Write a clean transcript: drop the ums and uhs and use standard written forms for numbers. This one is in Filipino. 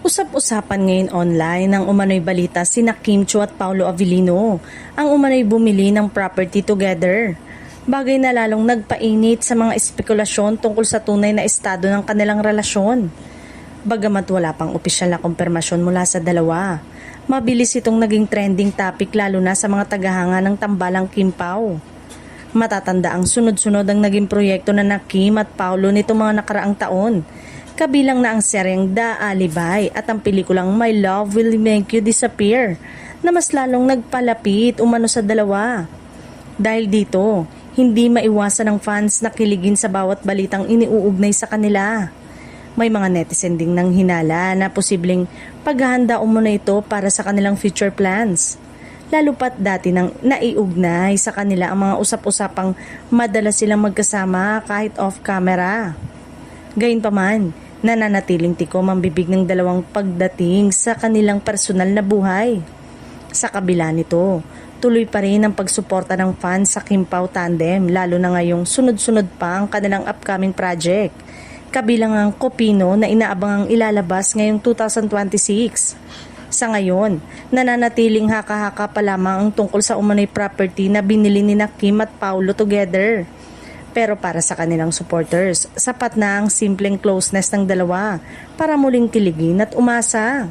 Usap-usapan ngayon online ang umano'y balita sina Kim Chiu at Paolo Avellino ang umano'y bumili ng property together. Bagay na lalong nagpainit sa mga espekulasyon tungkol sa tunay na estado ng kanilang relasyon. Bagamat wala pang opisyal na kumpirmasyon mula sa dalawa, mabilis itong naging trending topic lalo na sa mga tagahanga ng tambalang Kim Pao. Matatanda ang sunod-sunod ang naging proyekto na Kim at Paolo nitong mga nakaraang taon. Kabilang na ang seryeng The Alibay at ang pelikulang My Love Will Make You Disappear na mas lalong nagpalapit umano sa dalawa. Dahil dito, hindi maiwasan ng fans na kiligin sa bawat balitang iniuugnay sa kanila. May mga netizen ding nang hinala na posibleng paghahanda umano ito para sa kanilang future plans. Lalo pat dati nang naiugnay sa kanila ang mga usap-usapang madalas silang magkasama kahit off-camera. Gayunpaman, nananatiling tikom ang bibig ng dalawang pagdating sa kanilang personal na buhay. Sa kabila nito, tuloy pa rin ang pagsuporta ng fans sa Kim Pao tandem lalo na ngayong sunod-sunod pa ang kanilang upcoming project. Kabilang ang Kopino na inaabangang ilalabas ngayong 2026. Sa ngayon, nananatiling haka-haka pa lamang ang tungkol sa umano'y property na binili ni Kim at Paolo together. Pero para sa kanilang supporters, sapat na ang simpleng closeness ng dalawa para muling kiligin at umasa.